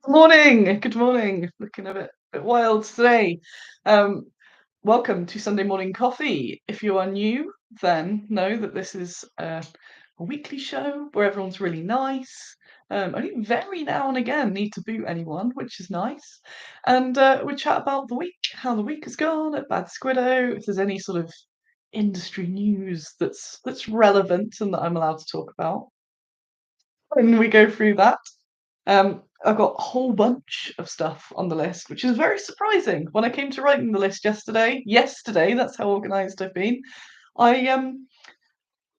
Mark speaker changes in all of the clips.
Speaker 1: Good morning. Looking a bit wild today. Um, Welcome to Sunday Morning Coffee. If you are new, then know that this is a weekly show where everyone's really nice. Only very now and again need to boot anyone, which is nice. And we chat about the week, how the week has gone at Bad Squiddo, if there's any sort of industry news that's relevant and that I'm allowed to talk about. And we go through that. I've got a whole bunch of stuff on the list, which is very surprising. When I came to writing the list yesterday, that's how organised I've been. I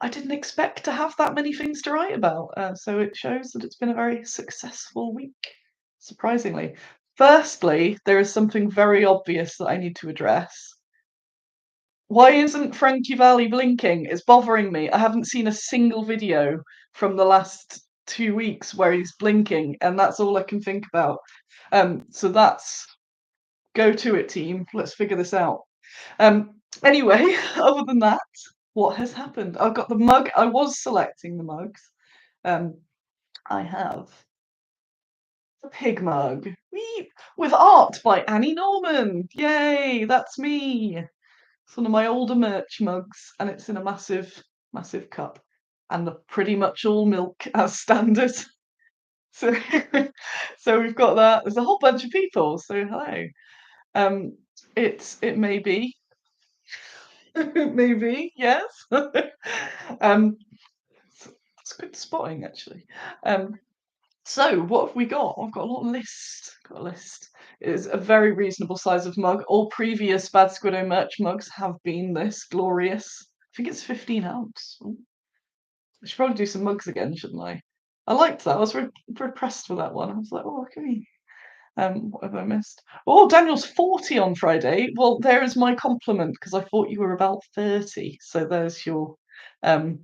Speaker 1: didn't expect to have that many things to write about, so it shows that it's been a very successful week, surprisingly. Firstly, there is something very obvious that I need to address. Why isn't Frankie Valli blinking? It's bothering me. I haven't seen a single video from the last 2 weeks where he's blinking, and that's all I can think about. So that's go to it, team. Let's figure this out. Anyway, other than that, what has happened? I've got the mug. I was selecting the mugs. Um, I have the pig mug. Whee! With art by Annie Norman. Yay, that's me. It's one of my older merch mugs, and it's in a massive cup, and pretty much all milk as standard. So, so we've got that. There's a whole bunch of people. So hello. Um, it may be, maybe yes. That's good spotting actually. Um, so what have we got? I've got a little list. Got a list. It is a very reasonable size of mug. All previous Bad Squiddo merch mugs have been this glorious. I think it's 15 ounce. Ooh, I should probably do some mugs again, shouldn't I? I liked that. I was very impressed with that one. I was like, oh, okay. What have I missed? Oh, Daniel's 40 on Friday. Well, there is my compliment because I thought you were about 30. So there's your um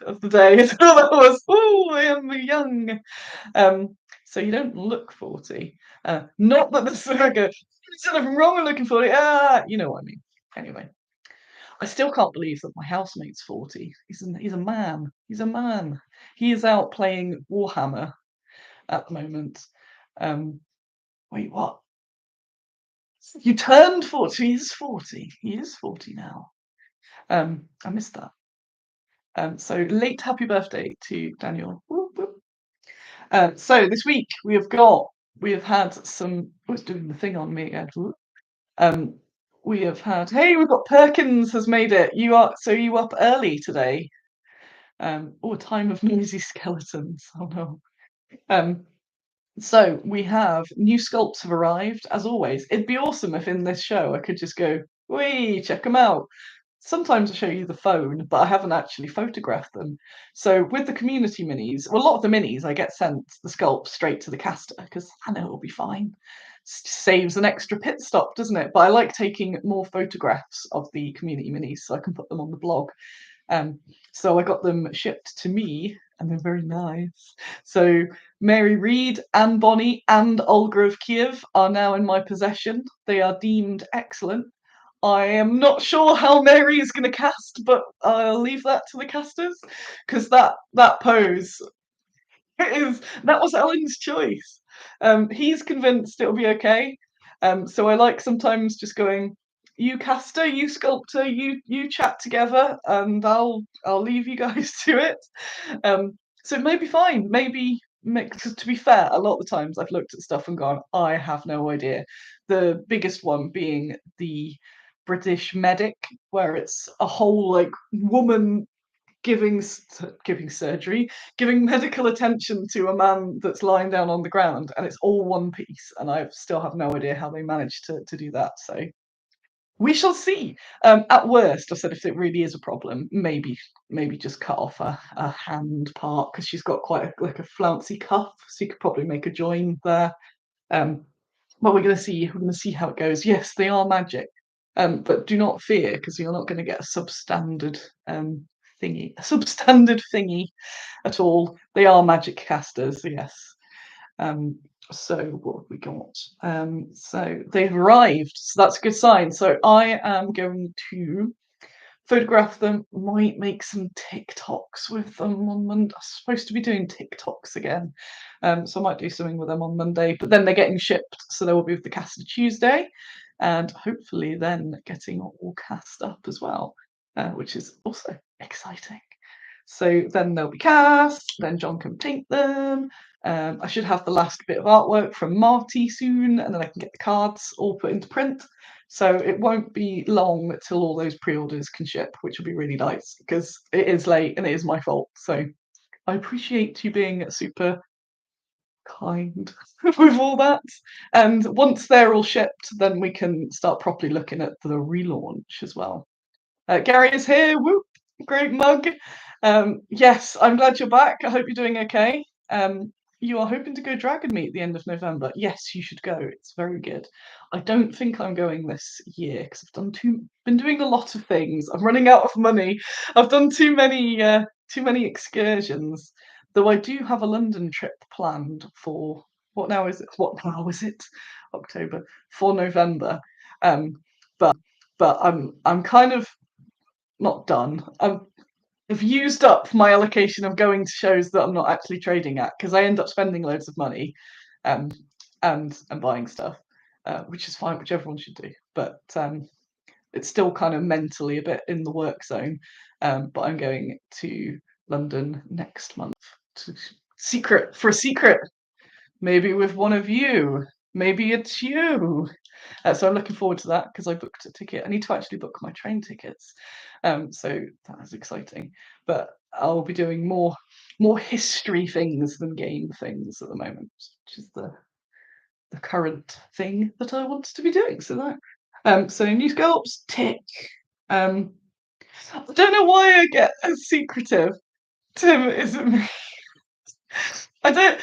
Speaker 1: of the day. That was I am young. So you don't look 40. Not that there's like a sort of wrong with looking 40. You know what I mean. Anyway, I still can't believe that my housemate's 40. He's a man. He's a man. He is out playing Warhammer at the moment. Um, Wait, what? You turned 40. He is 40. He is 40 now. I missed that. So late happy birthday to Daniel. Whoop, whoop. So this week we have had some. Oh, it's doing the thing on me again. Whoop. Um, we have had. Hey, we've got Perkins has made it. You up early today? Oh, a time of noisy skeletons. Oh no. Um, So we have new sculpts have arrived, as always. It'd be awesome if in this show I could just go, wee, check them out. Sometimes I show you the phone, but I haven't actually photographed them. So with the community minis, well, a lot of the minis I get sent the sculpts straight to the caster because I know it'll be fine. Saves an extra pit stop, doesn't it? But I like taking more photographs of the community minis so I can put them on the blog. Um, so I got them shipped to me, and they're very nice. So Mary Reed, Anne Bonny, and Olga of Kiev are now in my possession. They are deemed excellent. I am not sure how Mary is going to cast, but I'll leave that to the casters because that pose is that was Ellen's choice. He's convinced it'll be okay. So I like sometimes just going, you caster, you sculptor, you chat together, and I'll leave you guys to it. So it may be fine. Maybe because to be fair, a lot of the times I've looked at stuff and gone, I have no idea. The biggest one being the British medic, where it's a whole like woman giving surgery, giving medical attention to a man that's lying down on the ground, and it's all one piece. And I still have no idea how they managed to do that. So we shall see. At worst, I said if it really is a problem, maybe just cut off a hand part because she's got quite like a flouncy cuff, so you could probably make a join there. Um, but we're going to see. We're going to see how it goes. Yes, they are magic, but do not fear because you're not going to get a substandard thingy at all. They are magic casters. Yes. Um, so what have we got? So they've arrived. So that's a good sign. So I am going to photograph them, might make some TikToks with them on Monday. I'm supposed to be doing TikToks again, so I might do something with them on Monday, but then they're getting shipped, so they will be with the caster Tuesday, and hopefully then getting all cast up as well, which is also exciting. So then they'll be cast, then John can paint them. I should have the last bit of artwork from Marty soon, and then I can get the cards all put into print. So it won't be long till all those pre-orders can ship, which will be really nice because it is late and it is my fault. So I appreciate you being super kind with all that. And once they're all shipped, then we can start properly looking at the relaunch as well. Gary is here. Whoop! Great mug. Yes, I'm glad you're back. I hope you're doing okay. You are hoping to go Dragon Meet at the end of November. Yes, you should go. It's very good. I don't think I'm going this year because I've been doing a lot of things. I'm running out of money. I've done too many excursions. Though I do have a London trip planned for what now is it? What now is it? October for November. But I'm kind of not done. I've used up my allocation of going to shows that I'm not actually trading at because I end up spending loads of money, and buying stuff, which is fine, which everyone should do. But it's still kind of mentally a bit in the work zone. But I'm going to London next month to for a secret, maybe with one of you. Maybe it's you. So I'm looking forward to that because I booked a ticket. I need to actually book my train tickets. So that is exciting. But I'll be doing more history things than game things at the moment, which is the current thing that I want to be doing. So that. So new sculpts, tick. I don't know why I get as secretive. Tim isn't. I don't.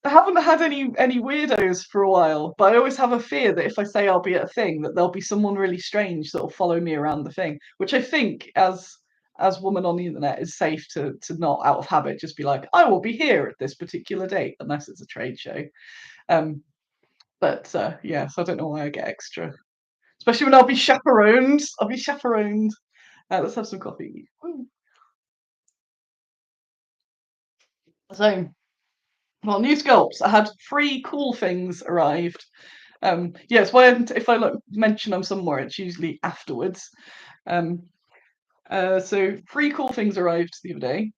Speaker 1: I haven't had any weirdos for a while, but I always have a fear that if I say I'll be at a thing, that there'll be someone really strange that will follow me around the thing. Which I think, as woman on the internet, is safe to not out of habit just be like, I will be here at this particular date, unless it's a trade show. But yeah, so I don't know why I get extra, especially when I'll be chaperoned. I'll be chaperoned. Let's have some coffee. Woo. So. Well, new sculpts. I had 3 cool things arrived. Yes, if I mention them somewhere, it's usually afterwards. So 3 cool things arrived the other day,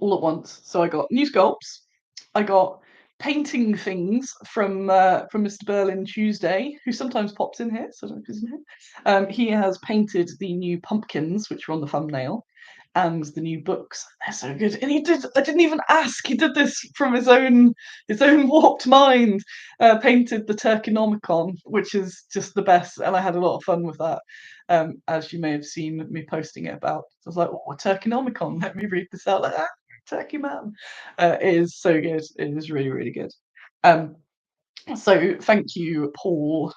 Speaker 1: all at once. So I got new sculpts. I got painting things from Mr. Berlin Tuesday, who sometimes pops in here. So I don't know if he's in here. He has painted the new pumpkins, which are on the thumbnail, and the new books. They're so good. And I didn't even ask. He did this from his own warped mind. Painted the Turkonomicon, which is just the best, and I had a lot of fun with that. As you may have seen me posting it about. I was like, oh, Turkonomicon, let me read this out. Like, Turkey Man. It is so good. It is really, really good. So thank you, Paul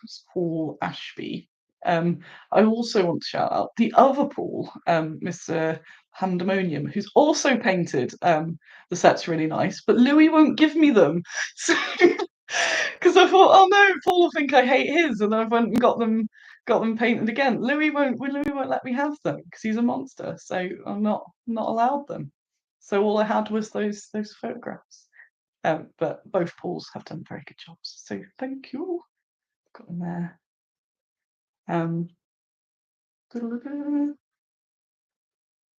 Speaker 1: Ashby. I also want to shout out the other Paul, Mr. Pandemonium, who's also painted the sets really nice, but Louis won't give me them. So, because I thought, oh no, Paul will think I hate his, and I went and got them painted again. Louis won't let me have them because he's a monster, so I'm not allowed them. So all I had was those photographs. But both Pauls have done very good jobs, so thank you. Got them there.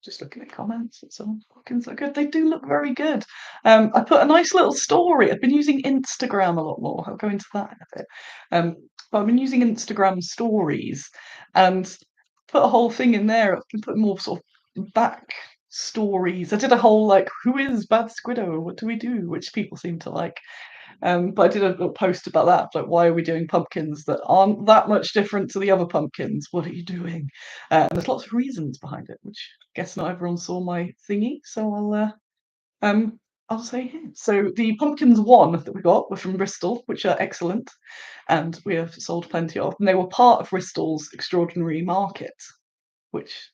Speaker 1: Just looking at comments, some pumpkins look good. They do look very good. I put a nice little story. I've been using Instagram a lot more. I'll go into that in a bit. But I've been using Instagram stories and put a whole thing in there. I've been putting more sort of back stories. I did a whole like, who is Bad Squiddo? What do we do? Which people seem to like. But I did a little post about that, like why are we doing pumpkins that aren't that much different to the other pumpkins? What are you doing? And there's lots of reasons behind it, which I guess not everyone saw my thingy, so I'll say here. So the pumpkins one that we got were from Bristol, which are excellent, and we have sold plenty of. And they were part of Bristol's extraordinary market, which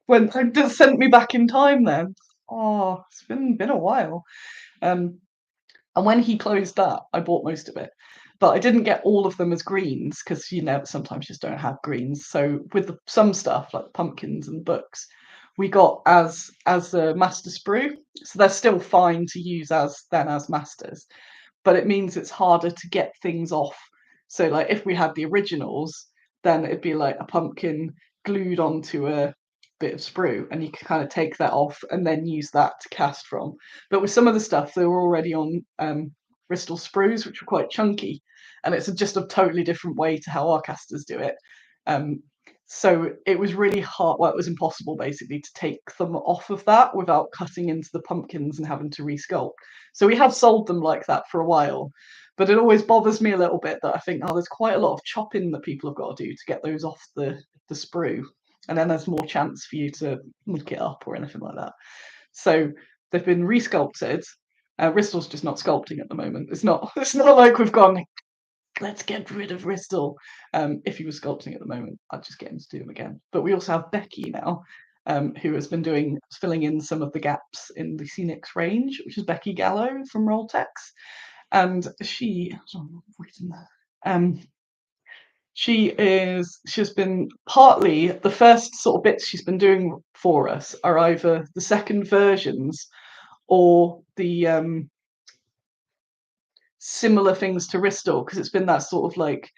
Speaker 1: it just sent me back in time. Then, oh, it's been a while. And when he closed that, I bought most of it but I didn't get all of them as greens because sometimes you just don't have greens. So with some stuff like the pumpkins and books, we got as a master sprue, so they're still fine to use as masters, but it means it's harder to get things off. So like if we had the originals, then it'd be like a pumpkin glued onto a bit of sprue, and you can kind of take that off and then use that to cast from. But with some of the stuff, they were already on Bristol sprues, which were quite chunky, and it's just a totally different way to how our casters do it. So it was really hard. Well, it was impossible basically to take them off of that without cutting into the pumpkins and having to resculpt. So we have sold them like that for a while, but it always bothers me a little bit that I think, oh, there's quite a lot of chopping that people have got to do to get those off the sprue, and then there's more chance for you to muck it up or anything like that. So they've been resculpted. Bristol's just not sculpting at the moment. It's not like we've gone, let's get rid of Bristol. If he was sculpting at the moment, I'd just get him to do them again. But we also have Becky now, who has been filling in some of the gaps in the Scenics range, which is Becky Gallo from Rolltex. And she's been partly the first sort of bits she's been doing for us are either the second versions or the similar things to Ristol, because it's been that sort of like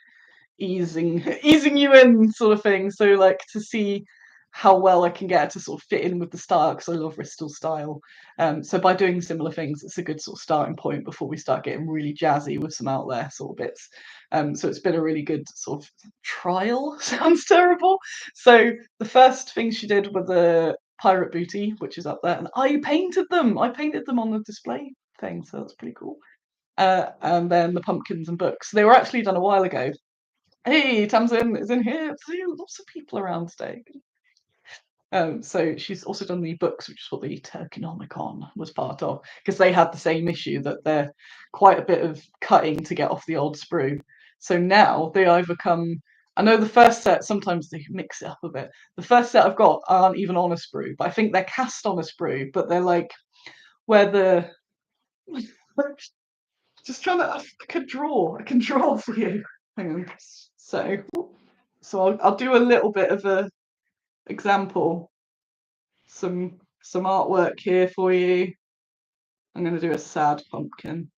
Speaker 1: easing you in sort of thing. So like to see how well I can get to sort of fit in with the style, because I love Bristol's style. So by doing similar things, it's a good sort of starting point before we start getting really jazzy with some out there sort of bits. So it's been a really good sort of trial. Sounds terrible. So the first thing she did were the pirate booty, which is up there, and I painted them on the display thing, so that's pretty cool. And then the pumpkins and books. They were actually done a while ago. Hey, Tamsin is in here. Lots of people around today. So she's also done the books, which is what the Turkonomicon was part of, because they had the same issue that they're quite a bit of cutting to get off the old sprue. So now they either come. I know the first set, sometimes they mix it up a bit. The first set I've got aren't even on a sprue, but I think they're cast on a sprue, but they're like where the just trying to. I can draw for you. Hang on. So I'll do a little bit of a example. Some artwork here for you. I'm going to do a sad pumpkin.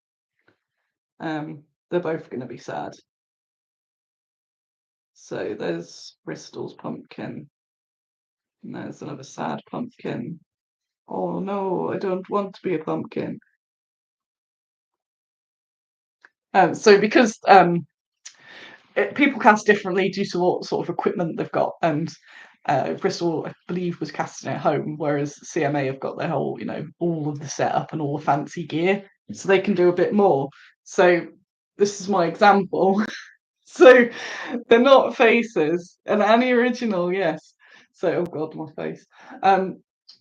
Speaker 1: They're both going to be sad. So there's Bristol's pumpkin, and there's another sad pumpkin. Oh no, I don't want to be a pumpkin. So because people cast differently due to what sort of equipment they've got, and Bristol, I believe, was casting at home, whereas CMA have got their whole, all of the setup and all the fancy gear, so they can do a bit more. So this is my example. So they're not faces, and any original, yes. So, oh god, my face.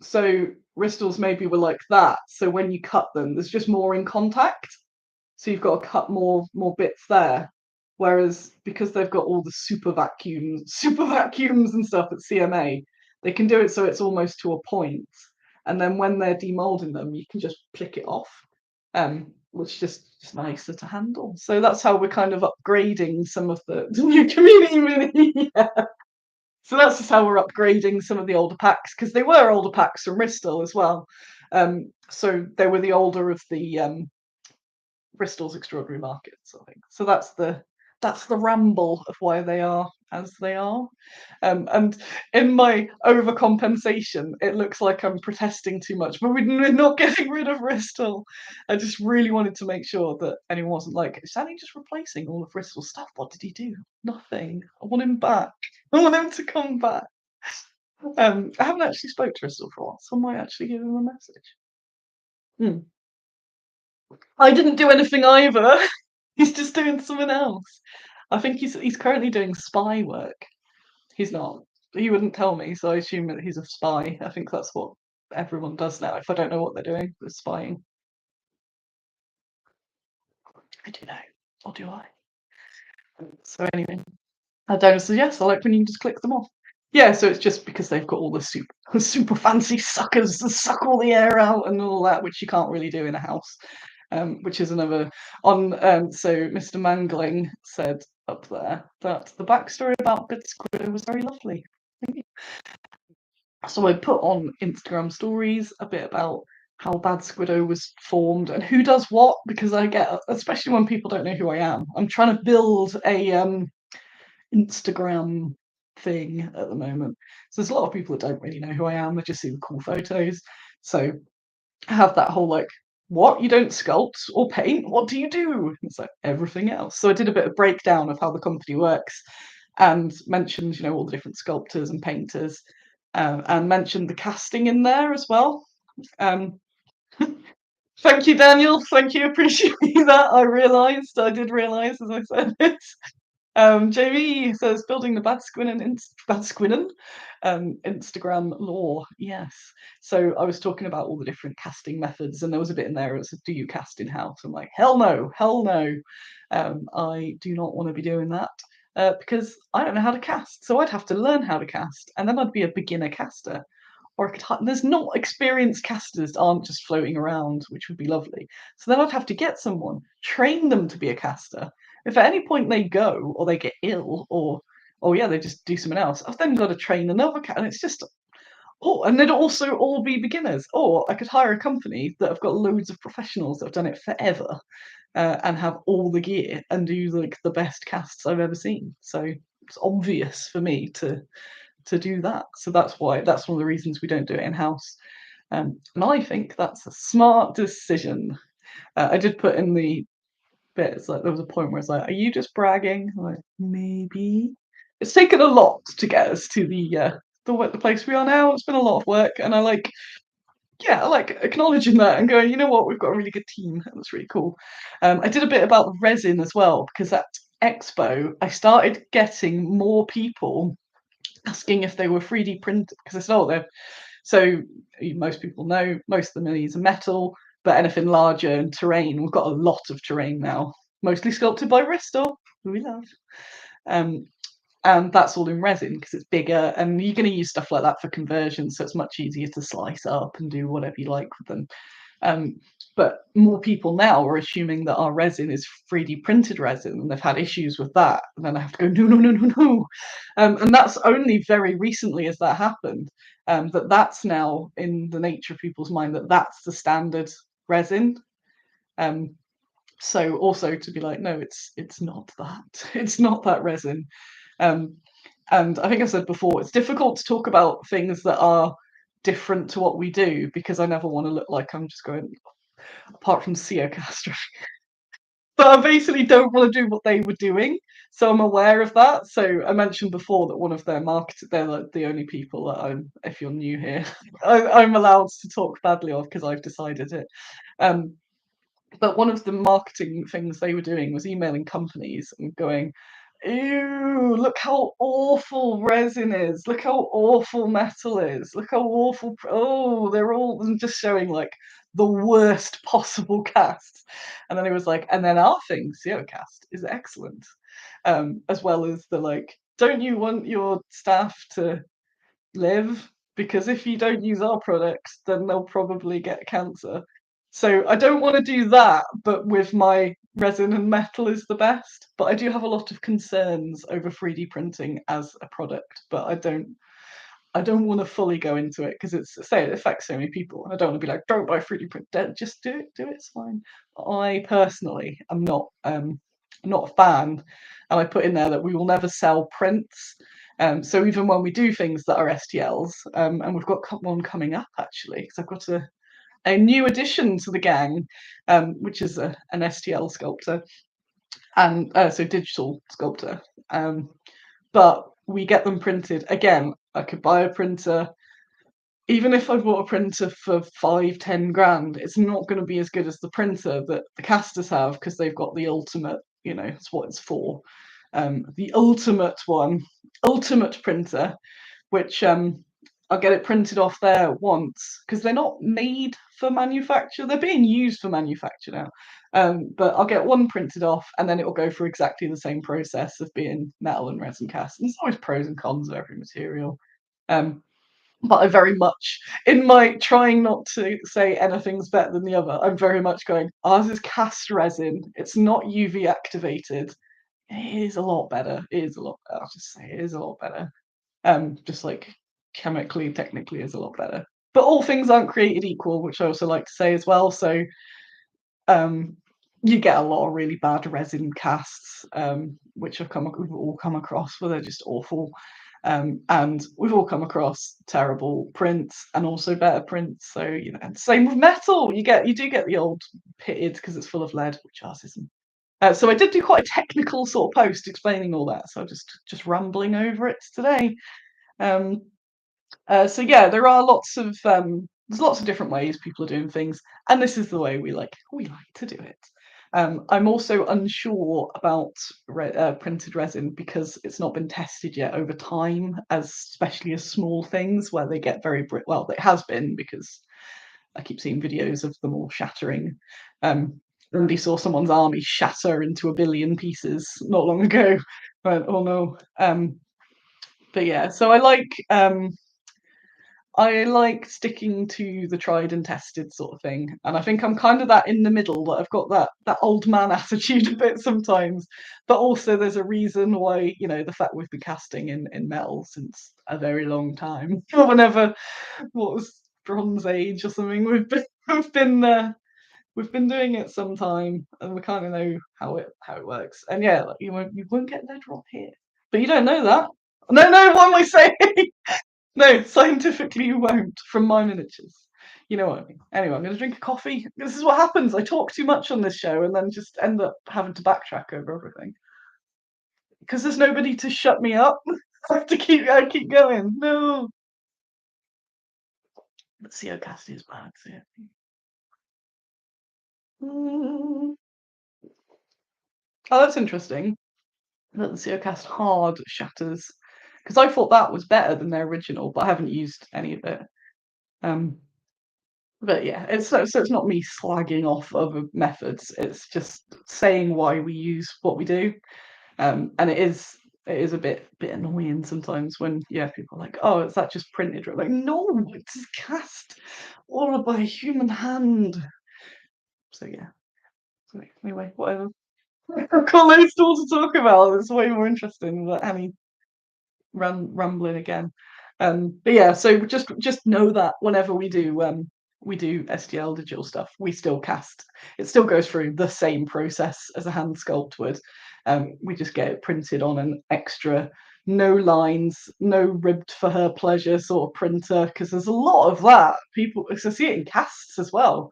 Speaker 1: So Bristol's maybe were like that. So when you cut them, there's just more in contact. So you've got to cut more bits there. Whereas because they've got all the super vacuums and stuff at CMA, they can do it so it's almost to a point. And then when they're demolding them, you can just plick it off, which is just nicer to handle. So that's how we're kind of upgrading some of the new community mini. Yeah. So that's just how we're upgrading some of the older packs, because they were older packs from Bristol as well. So they were the older of the Bristol's Extraordinary Markets, I think. So that's the ramble of why they are as they are. And in my overcompensation, it looks like I'm protesting too much, but we're not getting rid of Bristol. I just really wanted to make sure that anyone wasn't like, is Danny just replacing all of Bristol's stuff? What did he do? Nothing. I want him back. I want him to come back. I haven't actually spoke to Bristol for a while, so I might actually give him a message. I didn't do anything either. He's just doing something else. I think he's currently doing spy work. He's not. He wouldn't tell me, so I assume that he's a spy. I think that's what everyone does now. If I don't know what they're doing, they're spying. I do know. Or do I? So anyway, I don't suggest. I like when you can just click them off. Yeah, so it's just because they've got all the super fancy suckers that suck all the air out and all that, which you can't really do in a house. which is another on. So Mr. Mangling said up there that the backstory about Bid Squiddo was very lovely. So I put on Instagram stories a bit about how Bad Squiddo was formed and who does what, because I get, especially when people don't know who I am, I'm trying to build a Instagram thing at the moment. So there's a lot of people that don't really know who I am, they just see the cool photos. So I have that whole like, what, you don't sculpt or paint, what do you do? It's like everything else. So I did a bit of breakdown of how the company works and mentioned, you know, all the different sculptors and painters, and mentioned the casting in there as well. Um, thank you, Daniel. Thank you. Appreciate that. I did realise as I said it. Jamie says building the Bad Squinnan Instagram lore. Yes. So I was talking about all the different casting methods, and there was a bit in there that said, "Do you cast in house?" I'm like, "Hell no, hell no. I do not want to be doing that because I don't know how to cast. So I'd have to learn how to cast, and then I'd be a beginner caster." Or I could, there's not experienced casters that aren't just floating around, which would be lovely. So then I'd have to get someone, train them to be a caster. If at any point they go or they get ill or oh yeah, they just do something else, I've then got to train another cat, and it's just and they'd also all be beginners. Or I could hire a company that have got loads of professionals that have done it forever and have all the gear and do like the best casts I've ever seen. So it's obvious for me to do that. So that's one of the reasons we don't do it in house. And I think that's a smart decision. I did put in the bit, it's like there was a point where it's like, are you just bragging? I'm like, maybe. It's taken a lot to get us to the place we are now. It's been a lot of work, and I like acknowledging that and going, you know what, we've got a really good team. That's really cool. I did a bit about resin as well, because at Expo I started getting more people asking if they were 3D printed, because I said, oh, they're so most people know most of the minis are metal, but anything larger and terrain, we've got a lot of terrain now, mostly sculpted by Bristol, who we love. Um, and that's all in resin because it's bigger, and you're going to use stuff like that for conversion, so it's much easier to slice up and do whatever you like with them. But more people now are assuming that our resin is 3D printed resin, and they've had issues with that. And then I have to go, no, no, no, no, no. And that's only very recently as that happened, that's now in the nature of people's mind that that's the standard resin. So also to be like, no, it's not that. It's not that resin. Um, and I think I said before, it's difficult to talk about things that are different to what we do because I never want to look like I'm just going, apart from Seocast. But I basically don't want to do what they were doing, so I'm aware of that. So I mentioned before that one of their marketers, they're like the only people that if you're new here, I'm allowed to talk badly of because I've decided it. Um, but one of the marketing things they were doing was emailing companies and going, ew, look how awful resin is. Look how awful metal is. Look how awful. Oh, they're all just showing like the worst possible casts. And then it was like, and then our thing, Cast, is excellent. As well as the like, don't you want your staff to live? Because if you don't use our products, then they'll probably get cancer. So I don't want to do that, but with my resin and metal is the best. But I do have a lot of concerns over 3D printing as a product, but I don't want to fully go into it because it affects so many people. I don't want to be like, don't buy 3D print, just do it, it's fine. I personally am not a fan, and I put in there that we will never sell prints. So even when we do things that are STLs, and we've got one coming up actually, because I've got a new addition to the gang, which is an STL sculptor, and so digital sculptor. But we get them printed. Again, I could buy a printer. Even if I bought a printer for 5-10 grand, it's not going to be as good as the printer that the casters have because they've got the ultimate, it's what it's for. The ultimate one, ultimate printer, which I'll get it printed off there once because they're not made for manufacture. They're being used for manufacture now. But I'll get one printed off and then it will go through exactly the same process of being metal and resin cast. And there's always pros and cons of every material. but I very much, in my trying not to say anything's better than the other, I'm very much going, ours is cast resin, it's not UV activated. It is a lot better. It is a lot better. I'll just say it is a lot better. Just like chemically, technically is a lot better. But all things aren't created equal, which I also like to say as well. So um, you get a lot of really bad resin casts, which we've all come across, where they're just awful. And we've all come across terrible prints and also better prints. So and same with metal. You do get the old pitted because it's full of lead, which ours isn't. So I did do quite a technical sort of post explaining all that. So I'm just rambling over it today. Um, so yeah, there's lots of different ways people are doing things, and this is the way we like to do it. I'm also unsure about printed resin because it's not been tested yet over time, especially as small things where they get very well. It has been because I keep seeing videos of them all shattering. Somebody saw someone's army shatter into a billion pieces not long ago. But oh no. But yeah, so I like sticking to the tried and tested sort of thing, and I think I'm kind of that in the middle. That I've got that old man attitude a bit sometimes, but also there's a reason why the fact we've been casting in metal since a very long time. Or whenever what was Bronze Age or something, we've been doing it some time, and we kind of know how it works. And yeah, like, you won't get lead rot here, but you don't know that. No, no, what am I saying? No, scientifically you won't from my miniatures. You know what I mean. Anyway, I'm going to drink a coffee. This is what happens. I talk too much on this show and then just end up having to backtrack over everything because there's nobody to shut me up. I have to keep going. No. But CO cast is bad. So yeah. Oh, that's interesting. That the CO cast hard shatters because I thought that was better than their original, but I haven't used any of it. Um, But yeah, so it's not me slagging off other methods. It's just saying why we use what we do. And it is a bit annoying sometimes when people are like, oh, is that just printed? Like, no, it's cast all by a human hand. So yeah. So anyway, whatever. I've got loads still to talk about. It's way more interesting than Annie rambling again. But yeah, so just know that whenever we do STL digital stuff, we still cast. It still goes through the same process as a hand sculpt would. We just get it printed on an extra, no lines, no ribbed for her pleasure sort of printer, because there's a lot of that. People, I see it in casts as well.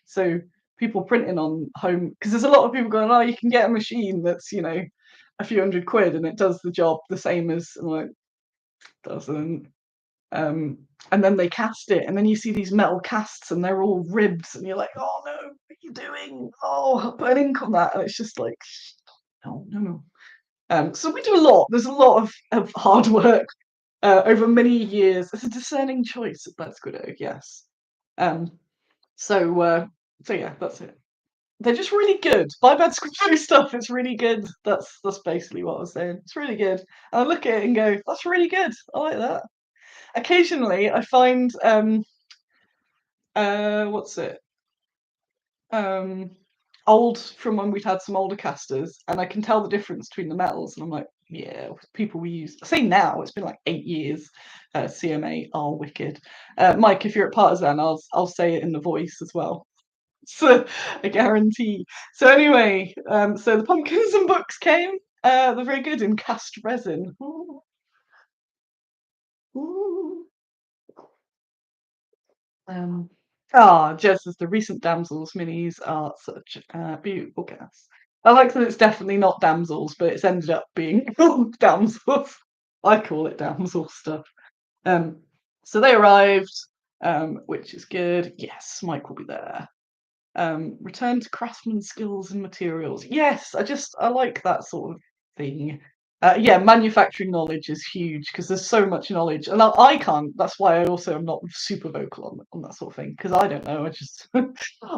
Speaker 1: So people printing on home, because there's a lot of people going, oh, you can get a machine that's a few £100 and it does the job the same as, I'm like, doesn't. And then they cast it, and then you see these metal casts, and they're all ribs, and you're like, oh no, what are you doing? Oh, put an ink on that, and it's just like, no, no, no. So we do a lot. There's a lot of hard work over many years. It's a discerning choice at Squiddo, yes. Um, so yeah, that's it. They're just really good. Buy bad Squiddo stuff. It's really good. That's basically what I was saying. It's really good. And I look at it and go, that's really good. I like that. Occasionally, I find what's it? Old from when we'd had some older casters, and I can tell the difference between the metals. And I'm like, yeah, people we use. I say now, it's been like 8 years. CMA are wicked. Mike, if you're at Partisan, I'll say it in the voice as well. So I guarantee. So anyway, so the pumpkins and books came. They're very good in cast resin. Ooh. Ooh. Jez, the recent damsels minis are such beautiful cast. I like that it's definitely not damsels, but it's ended up being damsels. I call it damsel stuff. So they arrived, which is good. Yes, Mike will be there. Return to craftsman skills and materials. Yes, I like that sort of thing. Yeah, manufacturing knowledge is huge because there's so much knowledge, and I can't. That's why I also am not super vocal on that sort of thing because I don't know. I just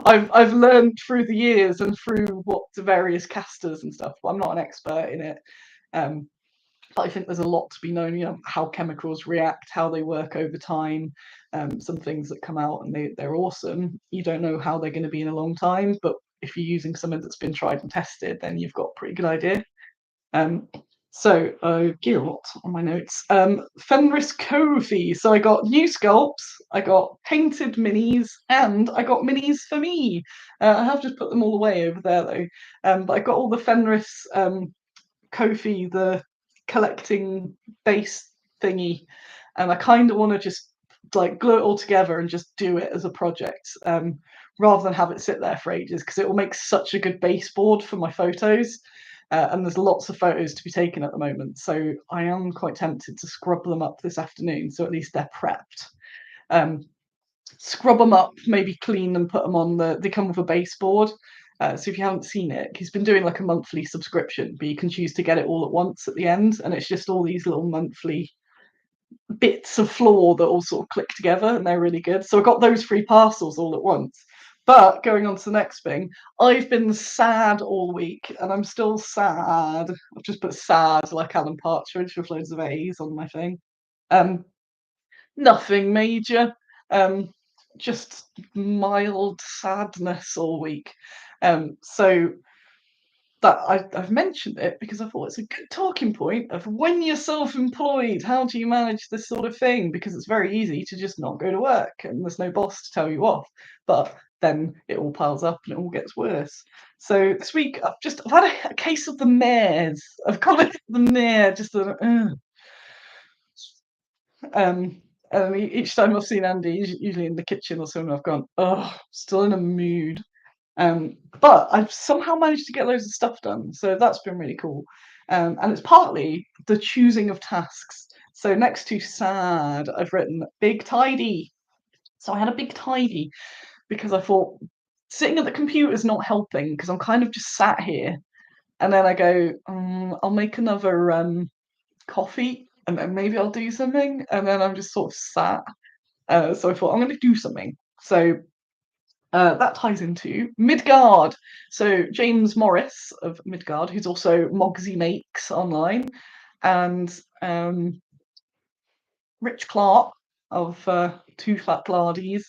Speaker 1: I've learned through the years and through what the various casters and stuff, but I'm not an expert in it. Um, But I think there's a lot to be known, how chemicals react, how they work over time. Some things that come out and they're awesome. You don't know how they're going to be in a long time, but if you're using something that's been tried and tested, then you've got a pretty good idea. Um, gear lot on my notes. Fenris Kofi. So I got new sculpts, I got painted minis, and I got minis for me. I have just put them all away over there though. But I got all the Fenris Kofi, the collecting base thingy, and I kind of want to just like glue it all together and just do it as a project, rather than have it sit there for ages, because it will make such a good baseboard for my photos. And there's lots of photos to be taken at the moment, so I am quite tempted to scrub them up this afternoon, so at least they're prepped. Um, Scrub them up, maybe clean them, put them on they come with a baseboard. So if you haven't seen it, he's been doing like a monthly subscription, but you can choose to get it all at once at the end, and it's just all these little monthly bits of floor that all sort of click together, and they're really good. So I got those 3 parcels all at once. But going on to the next thing, I've been sad all week, and I'm still sad. I've just put sad like Alan Partridge with loads of A's on my thing. Um, Nothing major. Just mild sadness all week. So that I've mentioned it because I thought it's a good talking point of when you're self-employed, how do you manage this sort of thing? Because it's very easy to just not go to work and there's no boss to tell you off. But then it all piles up and it all gets worse. So this week I've had a case of the mares. I've called it the mare, just and each time I've seen Andy, usually in the kitchen or something, I've gone, oh, still in a mood. But I've somehow managed to get loads of stuff done, so that's been really cool. And it's partly the choosing of tasks. So next to sad, I've written big tidy. So I had a big tidy because I thought sitting at the computer is not helping because I'm kind of just sat here, and then I go, I'll make another coffee, and then maybe I'll do something, and then I'm just sort of sat. So I thought I'm going to do something. So that ties into Midgard. So James Morris of Midgard, who's also Mogsy Makes online, and Rich Clark of Two Fat Lardies.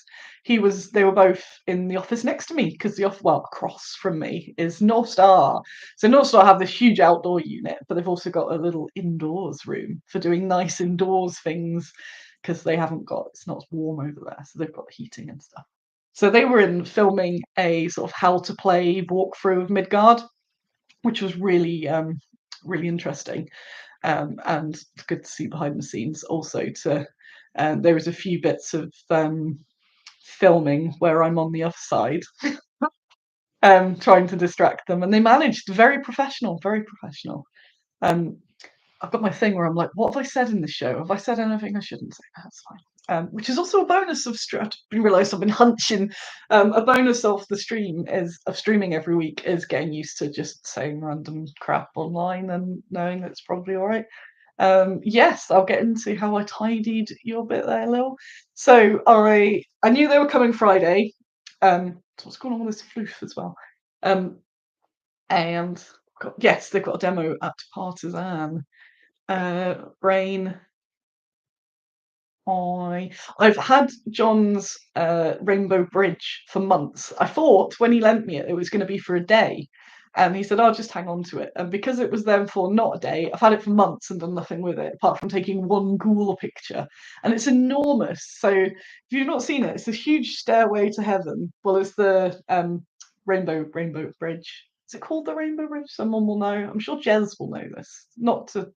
Speaker 1: They were both in the office next to me because across from me is North Star. So North Star have this huge outdoor unit, but they've also got a little indoors room for doing nice indoors things because it's not warm over there, so they've got the heating and stuff. So they were in filming a sort of how to play walkthrough of Midgard, which was really really interesting, and good to see behind the scenes. Also, there was a few bits of filming where I'm on the other side, trying to distract them, and they managed. Very professional, very professional. Um, I've got my thing where I'm like, what have I said in this show? Have I said anything I shouldn't say? That's fine. Which is also a bonus of I realised I've been hunching. A bonus of the streaming every week is getting used to just saying random crap online and knowing that it's probably all right. Yes, I'll get into how I tidied your bit there, Lil. So I knew they were coming Friday. So what's going on with this floof as well? And yes, they've got a demo at Partisan. Brain. I've had John's Rainbow Bridge for months. I thought when he lent me it was going to be for a day, and he said, "I'll just hang on to it." And because it was then for not a day, I've had it for months and done nothing with it apart from taking one ghoul picture. And it's enormous. So if you've not seen it, it's a huge stairway to heaven. Well, it's the Rainbow Bridge. Is it called the Rainbow Bridge? Someone will know. I'm sure Jez will know this. Not to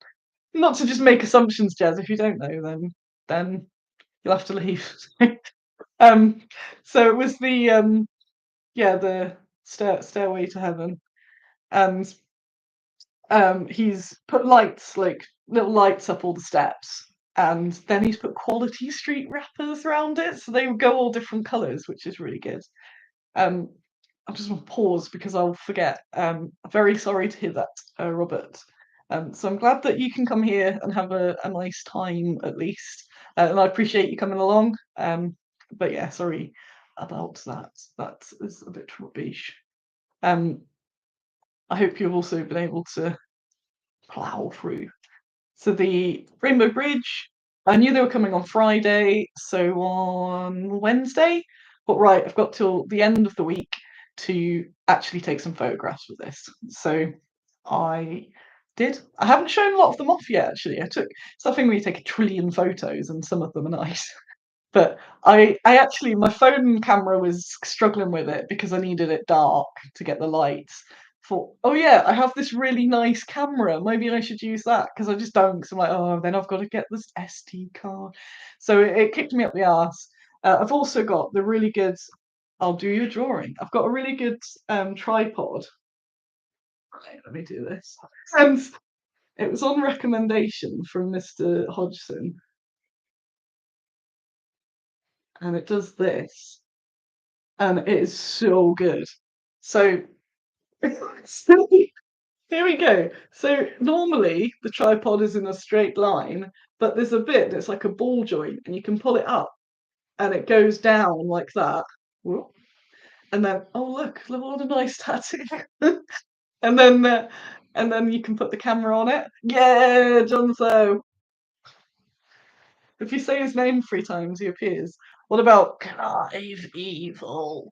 Speaker 1: just make assumptions, Jez. If you don't know, then you'll have to leave. um, so it was the stairway to heaven, and he's put lights, like little lights, up all the steps, and then he's put quality street wrappers around it, so they go all different colours, which is really good. I just want to pause because I'll forget. Very sorry to hear that, Robert. So I'm glad that you can come here and have a nice time at least, and I appreciate you coming along. But yeah, sorry about that. That is a bit rubbish. I hope you've also been able to plough through So the Rainbow Bridge, I knew they were coming on Friday, so on Wednesday. But right, I've got till the end of the week to actually take some photographs with this. So I did. I haven't shown a lot of them off yet, actually. I took something where you take a trillion photos and some of them are nice. But I actually, my phone camera was struggling with it because I needed it dark to get the lights. Thought, oh yeah, I have this really nice camera. Maybe I should use that because I just don't. Because I'm like, oh, then I've got to get this SD card. So it kicked me up the arse. I've also got the really good. I'll do your drawing. I've got a really good tripod. Right, let me do this. And it was on recommendation from Mr. Hodgson, and it does this. And it is so good. So, so here we go. So normally the tripod is in a straight line, but there's a bit that's like a ball joint, and you can pull it up, and it goes down like that. Whoop. And then, oh look, what a nice tattoo. and then, uh, and then you can put the camera on it. Yeah, Jonzo. If you say his name 3 times, he appears. What about Clive Evil?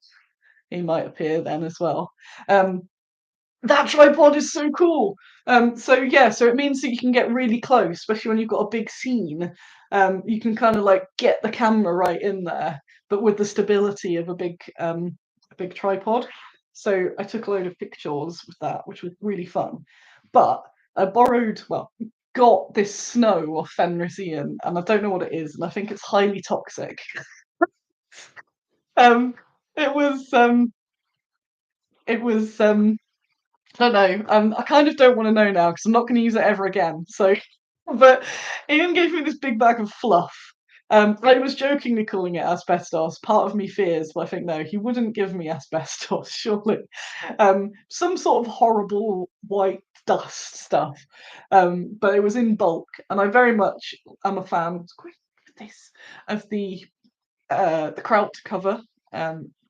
Speaker 1: He might appear then as well. Um, that tripod is so cool. So yeah, so it means that you can get really close, especially when you've got a big scene. You can kind of like get the camera right in there, but with the stability of a big tripod. So I took a load of pictures with that, which was really fun. But I got this snow off Fenris Ian, and I don't know what it is, and I think it's highly toxic. Um, it was it was I don't know. I kind of don't want to know now because I'm not going to use it ever again. So, but Ian gave me this big bag of fluff. I was jokingly calling it asbestos. Part of me fears, but I think no, he wouldn't give me asbestos, surely. Some sort of horrible white dust stuff. But it was in bulk, and I very much am a fan. Quick, this of the kraut cover,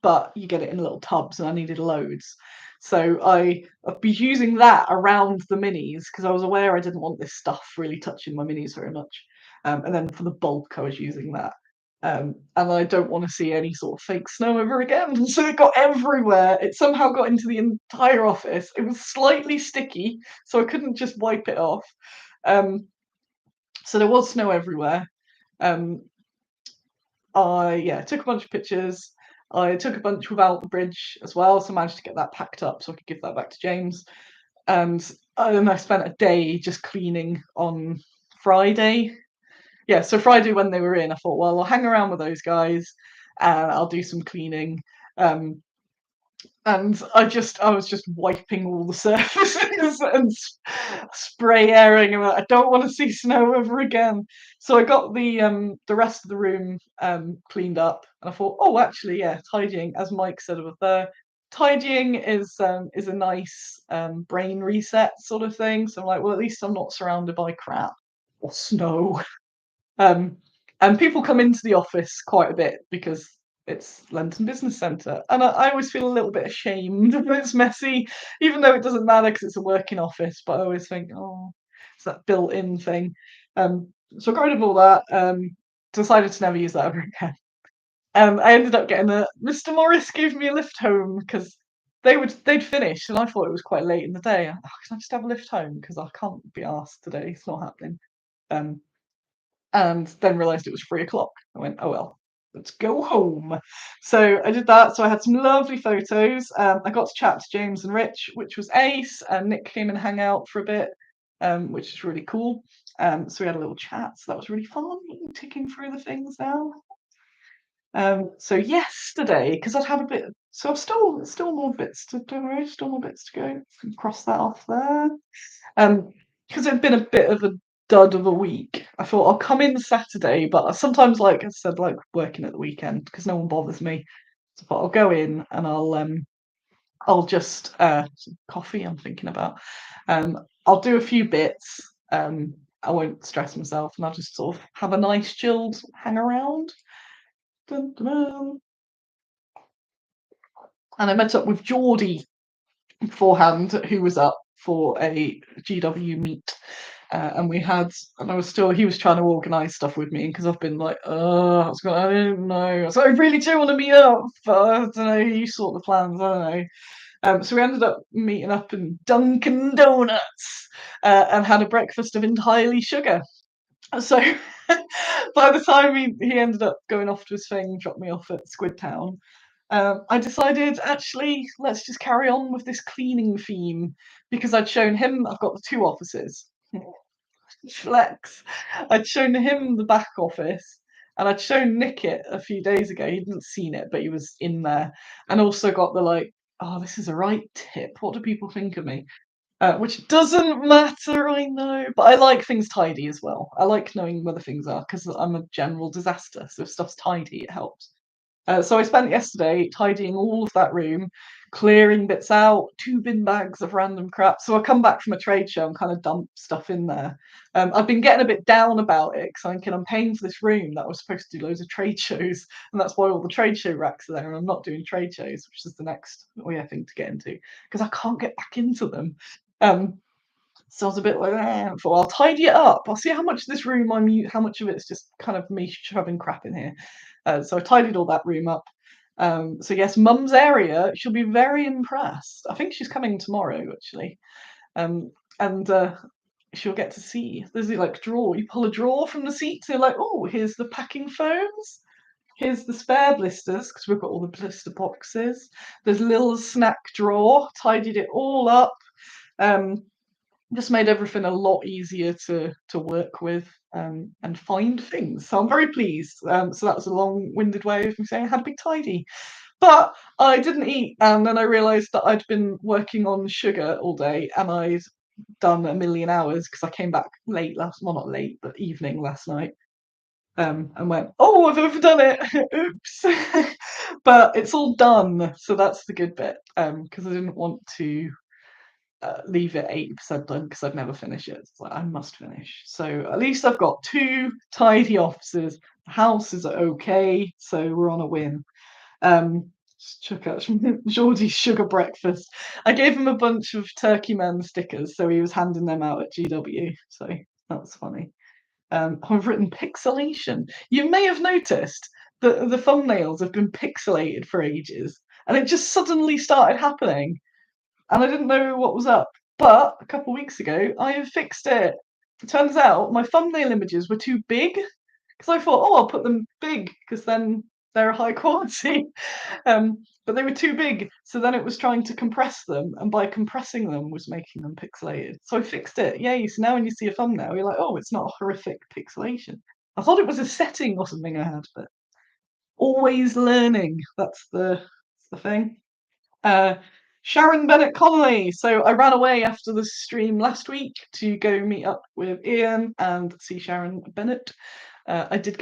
Speaker 1: but you get it in little tubs, and I needed loads. So I've been using that around the minis because I was aware I didn't want this stuff really touching my minis very much. And then for the bulk, I was using that. And I don't want to see any sort of fake snow ever again. So it got everywhere. It somehow got into the entire office. It was slightly sticky, so I couldn't just wipe it off. Um, so there was snow everywhere. Um, I took a bunch of pictures. I took a bunch without the bridge as well, so I managed to get that packed up so I could give that back to James. And then I spent a day just cleaning on Friday. Yeah, so Friday when they were in, I thought, well, I'll hang around with those guys and I'll do some cleaning. Um, and I was just wiping all the surfaces and spray airing, and I don't want to see snow ever again. So I got the rest of the room cleaned up, and I thought, oh, actually, yeah, tidying, as Mike said over there, tidying is a nice brain reset sort of thing. So I'm like, well, at least I'm not surrounded by crap or snow. Um, and people come into the office quite a bit because it's London Business Centre, and I always feel a little bit ashamed when it's messy, even though it doesn't matter because it's a working office. But I always think, oh, it's that built-in thing. So I got rid of all that. Decided to never use that ever again. I ended up getting a Mr. Morris gave me a lift home because they'd finished, and I thought it was quite late in the day. Oh, can I just have a lift home because I can't be asked today. It's not happening. Um, and then realised it was 3 o'clock. I went, oh well, let's go home. So I did that. So I had some lovely photos. I got to chat to James and Rich, which was ace, and Nick came and hang out for a bit, which is really cool. So we had a little chat. So that was really fun. Ticking through the things now. So yesterday, because I'd had a bit, so I've still more bits to do, still more bits to go. Cross that off there. Because it'd been a bit of a dud of a week. I thought I'll come in Saturday, but sometimes, like I said, like working at the weekend because no one bothers me. So I thought I'll go in and I'll just some coffee I'm thinking about. I'll do a few bits. I won't stress myself, and I'll just sort of have a nice chilled hang around. Dun, dun, dun. And I met up with Geordie beforehand, who was up for a GW meet. and he was trying to organise stuff with me because I've been like, I don't know. So I really do want to meet up, but I don't know. You sort the plans, I don't know. So we ended up meeting up in Dunkin' Donuts and had a breakfast of entirely sugar. So by the time he ended up going off to his thing, dropped me off at Squid Town, I decided actually let's just carry on with this cleaning theme because I'd shown him I've got the two offices. Flex. I'd shown him the back office and I'd shown Nick it a few days ago. He hadn't seen it, but he was in there. And also got the like, oh, this is a right tip. What do people think of me? Which doesn't matter, I know, but I like things tidy as well. I like knowing where the things are because I'm a general disaster. So if stuff's tidy, it helps. So I spent yesterday tidying all of that room, clearing bits out, 2 bin bags of random crap. So I come back from a trade show and kind of dump stuff in there. I've been getting a bit down about it because I'm thinking I'm paying for this room that was supposed to do loads of trade shows, and that's why all the trade show racks are there, and I'm not doing trade shows, which is the next thing to get into because I can't get back into them. Um, so I was a bit like, thought I'll tidy it up. I'll see how much of this room how much of it's just kind of me shoving crap in here. So I tidied all that room up. So yes, Mum's area. She'll be very impressed. I think she's coming tomorrow actually, and she'll get to see. There's a like drawer. You pull a drawer from the seat. So you're like, oh, here's the packing foams. Here's the spare blisters because we've got all the blister boxes. There's a little snack drawer. Tidied it all up. Just made everything a lot easier to work with and find things. So I'm very pleased. So that was a long-winded way of me saying I had a big tidy. But I didn't eat, and then I realised that I'd been working on sugar all day, and I'd done a million hours because I came back late well, not late, but evening last night, and went, oh, I've overdone it. Oops. But it's all done, so that's the good bit, because I didn't want to leave it 80% done because I'd never finish it. It's like I must finish. So at least I've got 2 tidy offices. The house is okay, so we're on a win. Chuck out Geordie's sugar breakfast. I gave him a bunch of Turkey Man stickers, so he was handing them out at GW. So that's funny. I've written pixelation. You may have noticed that the thumbnails have been pixelated for ages, and it just suddenly started happening and I didn't know what was up. But a couple of weeks ago, I have fixed it. It turns out my thumbnail images were too big because I thought, oh, I'll put them big because then they're high quality. But they were too big, so then it was trying to compress them, and by compressing them was making them pixelated. So I fixed it. Yay! So now when you see a thumbnail, you're like, oh, it's not horrific pixelation. I thought it was a setting or something I had, but always learning. That's the thing. Uh, Sharon, Bennett, Connolly. So I ran away after the stream last week to go meet up with Ian and see Sharon Bennett. I did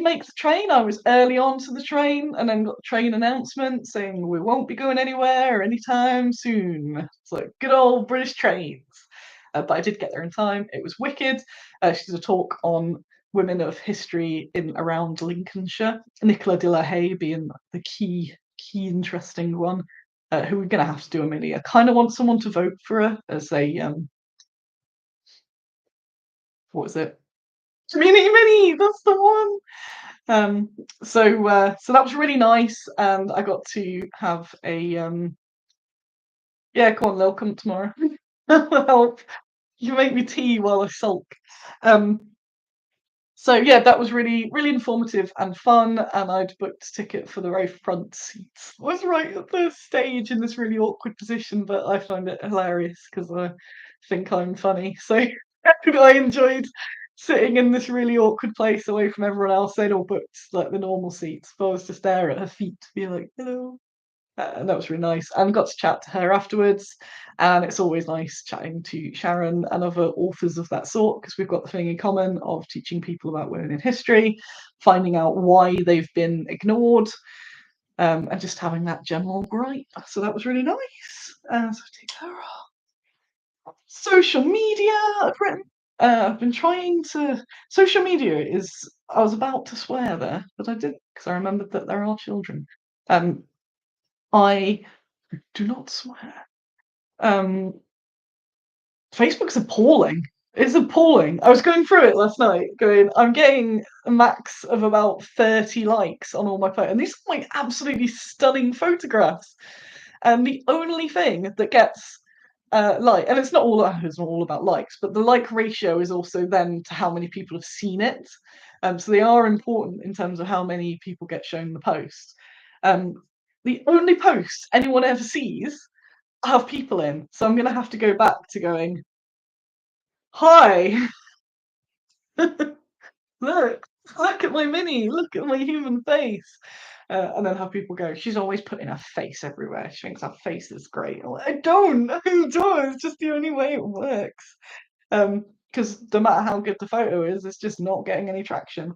Speaker 1: make the train. I was early on to the train, and then got the train announcement saying we won't be going anywhere anytime soon. It's like good old British trains. But I did get there in time. It was wicked. She did a talk on women of history in around Lincolnshire. Nicola de la Haye being the key interesting one who we're going to have to do a mini. I kind of want someone to vote for her as a what was it? Community mini. That's the one. So that was really nice, and I got to have a yeah. Come on, they'll come tomorrow. Help! You make me tea while I sulk. So yeah, that was really informative and fun, and I'd booked a ticket for the very front seats. I was right at the stage in this really awkward position, but I find it hilarious because I think I'm funny. So I enjoyed sitting in this really awkward place away from everyone else. They'd all booked like the normal seats, but I was just there at her feet, being like, "Hello." And that was really nice. And got to chat to her afterwards. And it's always nice chatting to Sharon and other authors of that sort because we've got the thing in common of teaching people about women in history, finding out why they've been ignored, and just having that general gripe. So that was really nice. So take her off. Social media. I've been trying to. Social media is. I was about to swear there, but I didn't because I remembered that there are children. I do not swear. Facebook's appalling. It's appalling. I was going through it last night, going, I'm getting a max of about 30 likes on all my photos. And these are like absolutely stunning photographs. And the only thing that gets like, and it's not all about likes, but the like ratio is also then to how many people have seen it. So they are important in terms of how many people get shown the post. Um, the only posts anyone ever sees have people in. So I'm going to have to go back to going, hi, look, look at my mini, look at my human face. And then have people go, she's always putting her face everywhere. She thinks her face is great. I'm like, I don't. It's just the only way it works. Because no matter how good the photo is, it's just not getting any traction.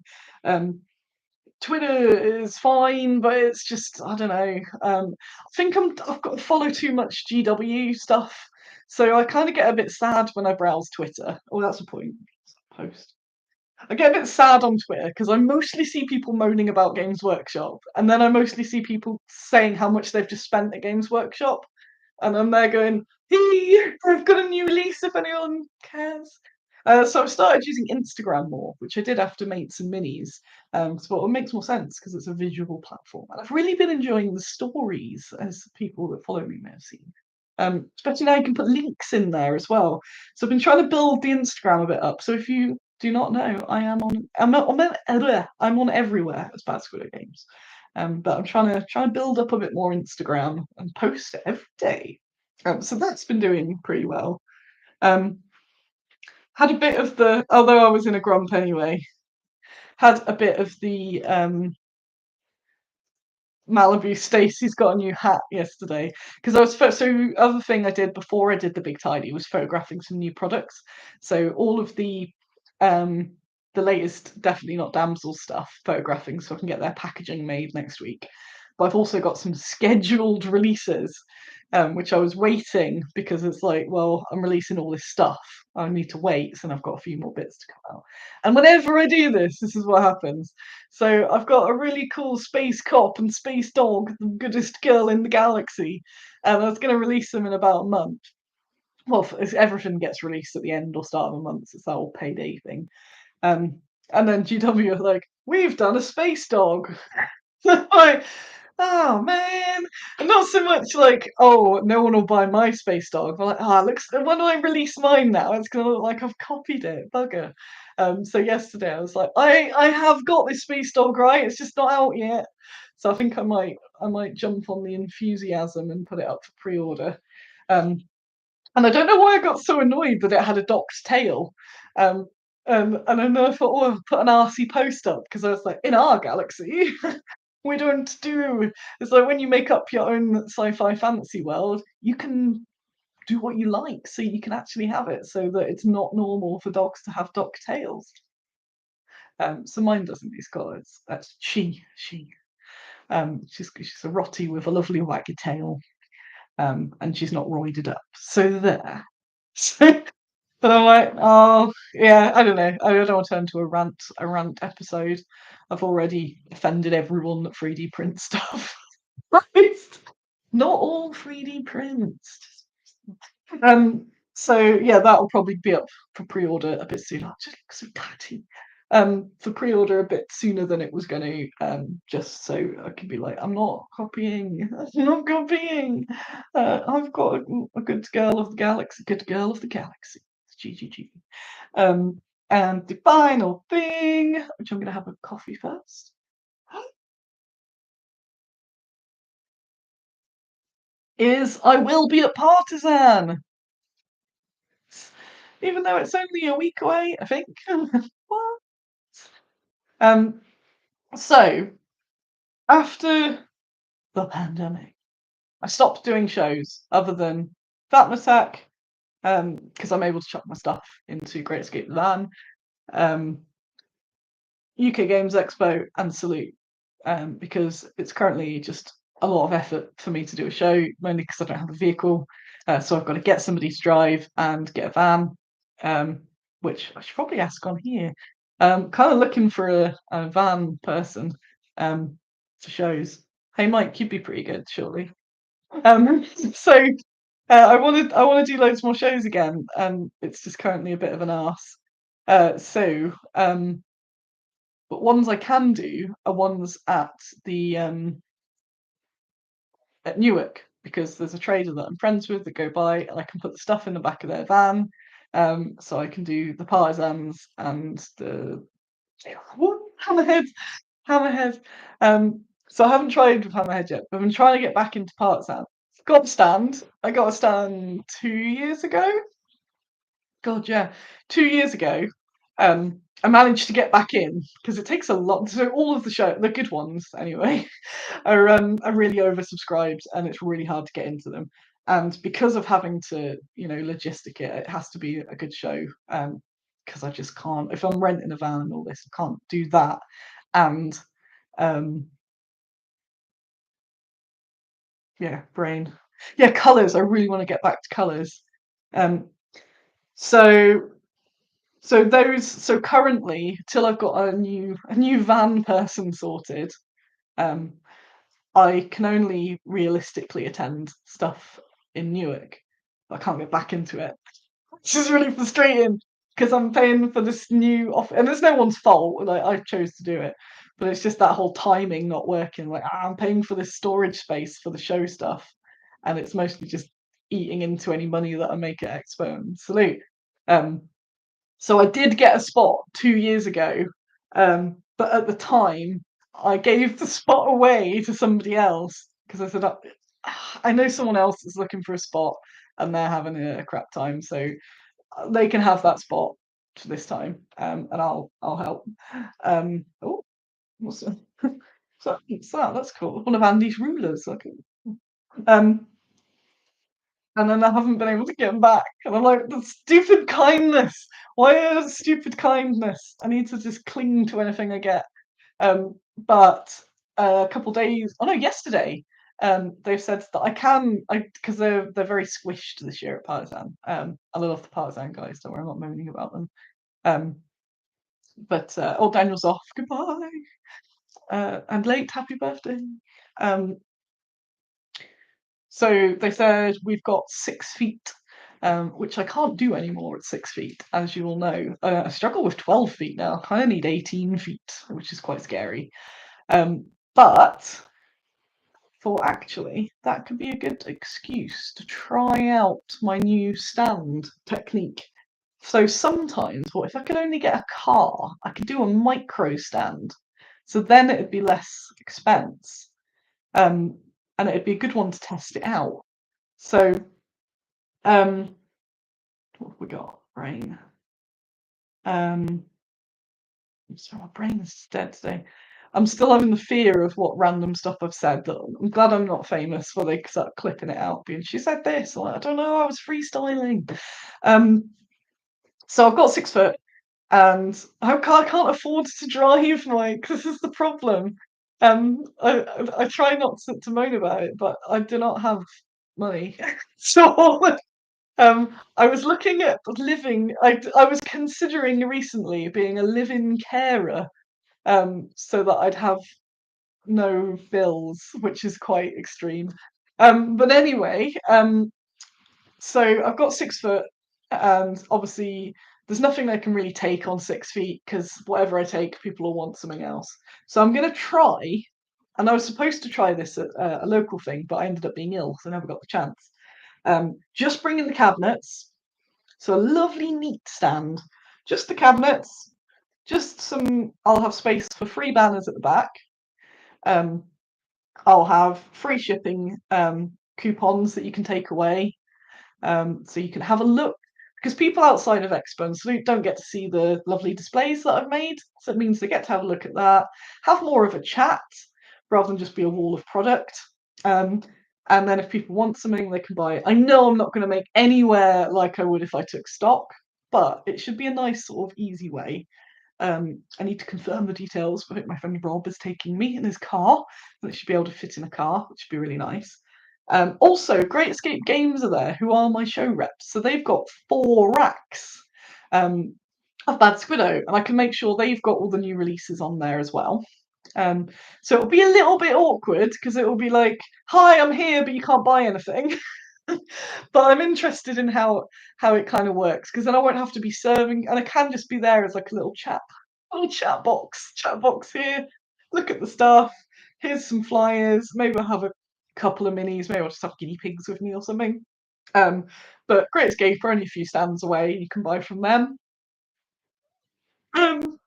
Speaker 1: Twitter is fine, but it's just, I don't know. I think I've got to follow too much GW stuff, so I kind of get a bit sad when I browse Twitter. Oh, that's a point. Post. I get a bit sad on Twitter because I mostly see people moaning about Games Workshop, and then I mostly see people saying how much they've just spent at Games Workshop, and I'm there going, "Hey, I've got a new release if anyone cares." So I've started using Instagram more, which I did after Mates and Minis, so it makes more sense because it's a visual platform, and I've really been enjoying the stories, as people that follow me may have seen. Especially now you can put links in there as well. So I've been trying to build the Instagram a bit up. So if you do not know, I'm on everywhere as Bad Squiddo Games. But I'm trying to build up a bit more Instagram and post it every day. So that's been doing pretty well. Um, had a bit of the, although I was in a grump anyway, had a bit of the Malibu Stacey's got a new hat yesterday because I was so other thing I did before I did the big tidy was photographing some new products. So all of the latest definitely not damsel stuff photographing so I can get their packaging made next week. But I've also got some scheduled releases, which I was waiting because it's like, well, I'm releasing all this stuff. I need to wait, and I've got a few more bits to come out. And whenever I do this, this is what happens. So I've got a really cool space cop and space dog, the goodest girl in the galaxy, and I was going to release them in about a month. Well, everything gets released at the end or start of a month. It's that whole payday thing. And then GW are like, we've done a space dog. Like, oh man, and not so much like, oh, no one will buy my space dog. But like, looks when I release mine now, it's gonna look like I've copied it, bugger. So yesterday I was like, I have got this space dog right. It's just not out yet. So I think I might jump on the enthusiasm and put it up for pre-order. Um, and I don't know why I got so annoyed that it had a docked tail. Um, and then I thought, oh, I'll put an RC post up because I was like, in our galaxy, we don't do. It's like when you make up your own sci-fi fantasy world, you can do what you like, so you can actually have it so that it's not normal for dogs to have docked tails. So mine doesn't. These colours. That's she. She's a rotty with a lovely waggy tail. And she's not roided up. So there. But I'm like, oh yeah, I don't know. I don't want to turn to a rant episode. I've already offended everyone that 3D print stuff. Christ. Not all 3D prints. So yeah, that'll probably be up for pre-order a bit sooner. Just looks so tatty. For pre-order a bit sooner than it was going to, just so I can be like, I'm not copying. I'm not copying. I've got a good girl of the galaxy. Good girl of the galaxy. GGG. And the final thing, which I'm going to have a coffee first, is I will be at Partisan. Even though it's only a week away, I think. What? Um, so after the pandemic, I stopped doing shows other than Fat Attack, because I'm able to chuck my stuff into Great Escape Van, UK Games Expo, and Salute, because it's currently just a lot of effort for me to do a show, mainly because I don't have a vehicle. So I've got to get somebody to drive and get a van, which I should probably ask on here. Kind of looking for a van person for shows. Hey Mike, you'd be pretty good, surely. So I want to do loads more shows again, and it's just currently a bit of an arse. But ones I can do are ones the at Newark, because there's a trader that I'm friends with that go by, and I can put the stuff in the back of their van. So I can do the partisans and the what hammerhead, hammerhead. So I haven't tried with hammerhead yet, but I'm trying to get back into partisan. Got a stand. I got a stand 2 years ago. God, yeah, 2 years ago. I managed to get back in because it takes a lot. So all of the good ones anyway, are really oversubscribed, and it's really hard to get into them. And because of having to, logistic it, it has to be a good show. Because I just can't. If I'm renting a van and all this, I can't do that. And yeah, brain. Yeah, colours. I really want to get back to colours. Um, so so currently, till I've got a new van person sorted, um, I can only realistically attend stuff in Newark. I can't get back into it. This is really frustrating because I'm paying for this new offer, and it's no one's fault. Like, I chose to do it, but it's just that whole timing not working. Like, I'm paying for this storage space for the show stuff, and it's mostly just eating into any money that I make at Expo and Salute. Um, so I did get a spot 2 years ago, but at the time I gave the spot away to somebody else because I said, I know someone else is looking for a spot and they're having a crap time, so they can have that spot for this time, and I'll help. Oh, what's that? So that's cool. One of Andy's rulers. Okay. Um, and then I haven't been able to get them back. And I'm like, the stupid kindness. Why is stupid kindness? I need to just cling to anything I get. But a couple days, oh no, yesterday, they've said that I can, because they're very squished this year at Partisan. I love the Partisan guys. Don't worry, I'm not moaning about them. Um, but oh, Daniel's off. Goodbye. And late, happy birthday. Um, So they said we've got 6 feet, which I can't do anymore at 6 feet, as you all know. I struggle with 12 feet now. I kind of need 18 feet, which is quite scary. But thought actually that could be a good excuse to try out my new stand technique. So sometimes, what if I could only get a car? I could do a micro stand. So then it'd be less expense. Um, and it'd be a good one to test it out. So, what have we got? Brain. So my brain is dead today. I'm still having the fear of what random stuff I've said. That I'm glad I'm not famous for they start clipping it out. Being she said this, I'm like, I don't know, I was freestyling. So I've got 6 foot, and I can't afford to drive this is the problem. I try not to moan about it, but I do not have money. So I was looking at living. I was considering recently being a live-in carer, so that I'd have no bills, which is quite extreme. But anyway, so I've got 6 foot, and obviously there's nothing I can really take on 6 feet because whatever I take, people will want something else. So I'm gonna try, and I was supposed to try this at a local thing, but I ended up being ill, so I never got the chance. Just bring in the cabinets. So a lovely, neat stand. Just the cabinets. Just some. I'll have space for 3 banners at the back. I'll have free shipping coupons that you can take away, so you can have a look. Because people outside of Expo and Salute don't get to see the lovely displays that I've made, so it means they get to have a look at that, have more of a chat rather than just be a wall of product. And then if people want something, they can buy it. I know I'm not going to make anywhere like I would if I took stock, but it should be a nice sort of easy way. I need to confirm the details. I think my friend Rob is taking me in his car, and it should be able to fit in a car, which should be really nice. Also, Great Escape Games are there, who are my show reps. So they've got 4 racks of Bad Squiddo, and I can make sure they've got all the new releases on there as well. So it'll be a little bit awkward because it will be like, "Hi, I'm here, but you can't buy anything." But I'm interested in how it kind of works because then I won't have to be serving, and I can just be there as like a little chat box here. Look at the stuff. Here's some flyers. Maybe I'll have a couple of minis. Maybe I'll just have guinea pigs with me or something. Um, but Great Escape are only a few stands away. You can buy from them. Um,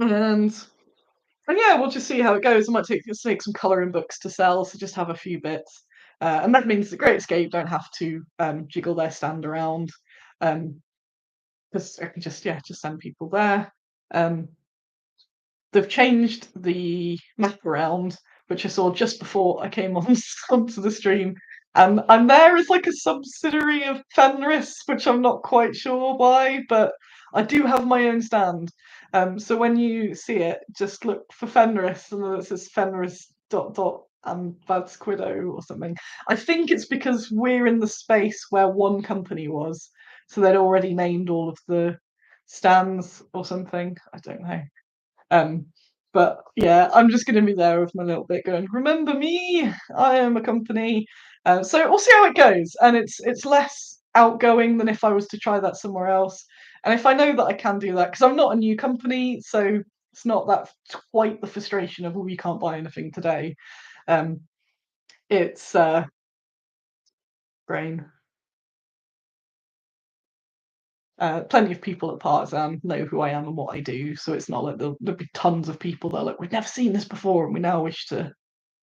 Speaker 1: and And yeah, we'll just see how it goes. I might take some colouring books to sell, so just have a few bits. And that means the Great Escape don't have to jiggle their stand around, because I can just send people there. Um, they've changed the map around, which I saw just before I came on onto the stream. And I'm there as like a subsidiary of Fenris, which I'm not quite sure why, but I do have my own stand. So when you see it, just look for Fenris, and then it says Fenris dot dot and Bad Squiddo or something. I think it's because we're in the space where one company was, so they'd already named all of the stands or something. I don't know. Um, but yeah, I'm just going to be there with my little bit going, remember me, I am a company. So we'll see how it goes. And it's less outgoing than if I was to try that somewhere else. And if I know that I can do that, because I'm not a new company, so it's not that quite the frustration of, oh, you can't buy anything today. Um, it's brain. Plenty of people at Partisan know who I am and what I do, so it's not like there'll be tons of people that are like, we've never seen this before and we now wish to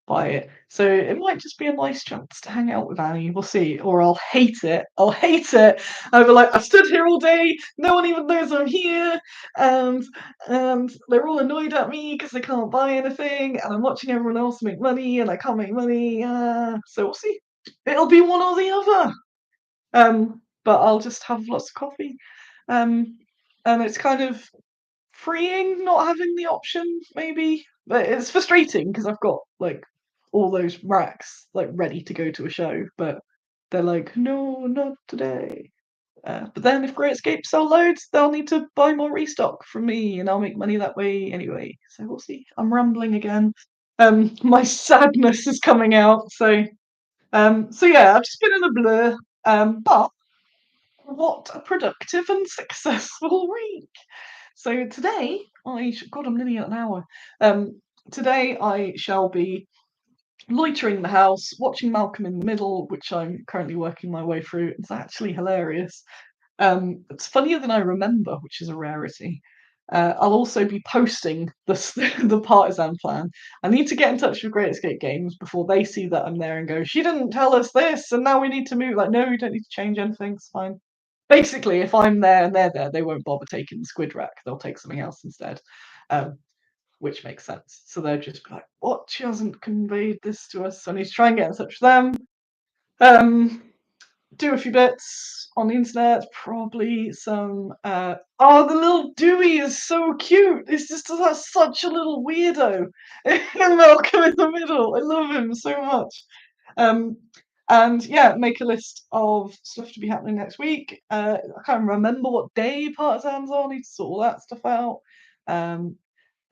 Speaker 1: buy it. So it might just be a nice chance to hang out with Annie. We'll see. Or I'll hate it. I'll hate it. I'll be like, I stood here all day. No one even knows I'm here, and they're all annoyed at me because they can't buy anything, and I'm watching everyone else make money, and I can't make money. So we'll see. It'll be one or the other. But I'll just have lots of coffee. Um, and it's kind of freeing not having the option, maybe. But it's frustrating because I've got like all those racks like ready to go to a show, but they're like, no, not today. But then if Great Escape sell loads, they'll need to buy more restock from me, and I'll make money that way anyway. So we'll see. I'm rambling again. My sadness is coming out. So yeah, I've just been in a blur. But what a productive and successful week. So today, God, I'm nearly at an hour. Today I shall be loitering the house, watching Malcolm in the Middle, which I'm currently working my way through. It's actually hilarious. It's funnier than I remember, which is a rarity. I'll also be posting the Partisan plan. I need to get in touch with Great Escape Games before they see that I'm there and go, she didn't tell us this, and now we need to move. Like, no, we don't need to change anything. It's fine. Basically, if I'm there and they're there, they won't bother taking the squid rack. They'll take something else instead, which makes sense. So they'll just be like, what? She hasn't conveyed this to us. So I need to try and get in touch with them. Do a few bits on the internet, probably some. Oh, the little Dewey is so cute. It's just that's such a little weirdo. Malcolm in the Middle. I love him so much. Um, and yeah, make a list of stuff to be happening next week. I can't remember what day Partisans are. I need to sort all that stuff out.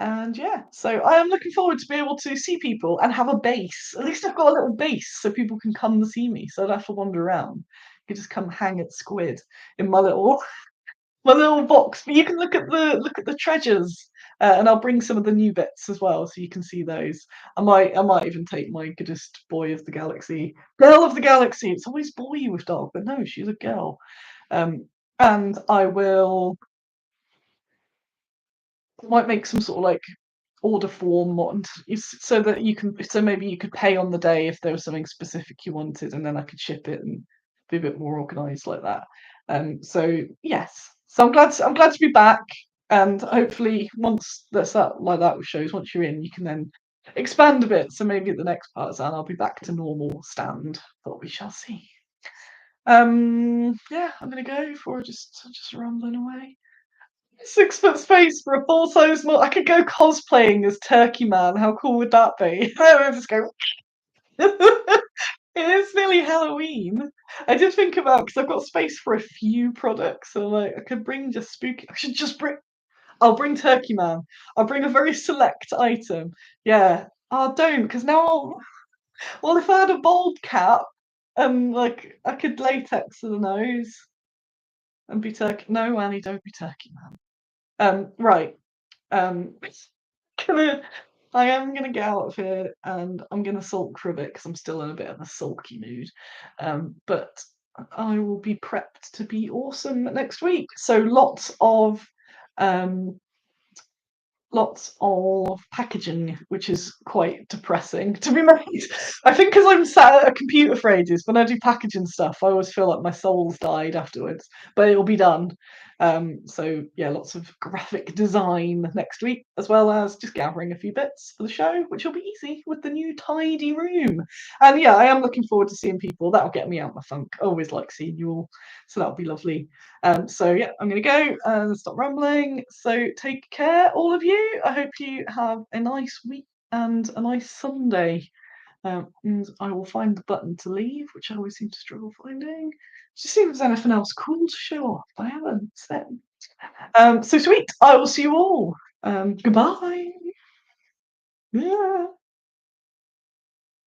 Speaker 1: And yeah, so I am looking forward to be able to see people and have a base. At least I've got a little base so people can come and see me. So I don't have to wander around. You can just come hang at Squid in my little box. But you can look at the treasures, and I'll bring some of the new bits as well, so you can see those. I might even take my goodest boy of the galaxy, girl of the galaxy. It's always boy with dog, but no, she's a girl. And I will might make some sort of like order form so that maybe you could pay on the day if there was something specific you wanted, and then I could ship it and be a bit more organized like that. So yes, so I'm glad to be back, and hopefully once that's that like that with shows, once you're in, you can then expand a bit. So maybe at the next partisan I'll be back to normal stand, but we shall see. Yeah, I'm gonna go for just rambling away. 6 foot space for a full size model. I could go cosplaying as Turkey Man. How cool would that be? I would just go. It is nearly Halloween. I did think about because I've got space for a few products, so like I could bring just spooky. I should just bring. I'll bring Turkey Man. I'll bring a very select item. Yeah. Oh, don't because now. Well, if I had a bald cap. Like I could latex to the nose and be turkey. No, Annie, don't be turkey man. Right. Um, gonna, I am gonna get out of here and I'm gonna sulk for a bit because I'm still in a bit of a sulky mood. But I will be prepped to be awesome next week. So um lots of packaging, which is quite depressing to be made. I think because I'm sat at a computer for ages, when I do packaging stuff, I always feel like my soul's died afterwards, but it'll be done. So yeah, lots of graphic design next week, as well as just gathering a few bits for the show, which will be easy with the new tidy room. And yeah, I am looking forward to seeing people. That'll get me out my funk. I always like seeing you all, so that'll be lovely. So yeah, I'm going to go and stop rambling. So take care, all of you. I hope you have a nice week and a nice Sunday. And I will find the button to leave, which I always seem to struggle finding. Just see if there's anything else cool to show off. I haven't. So sweet. I will see you all. Goodbye. Yeah.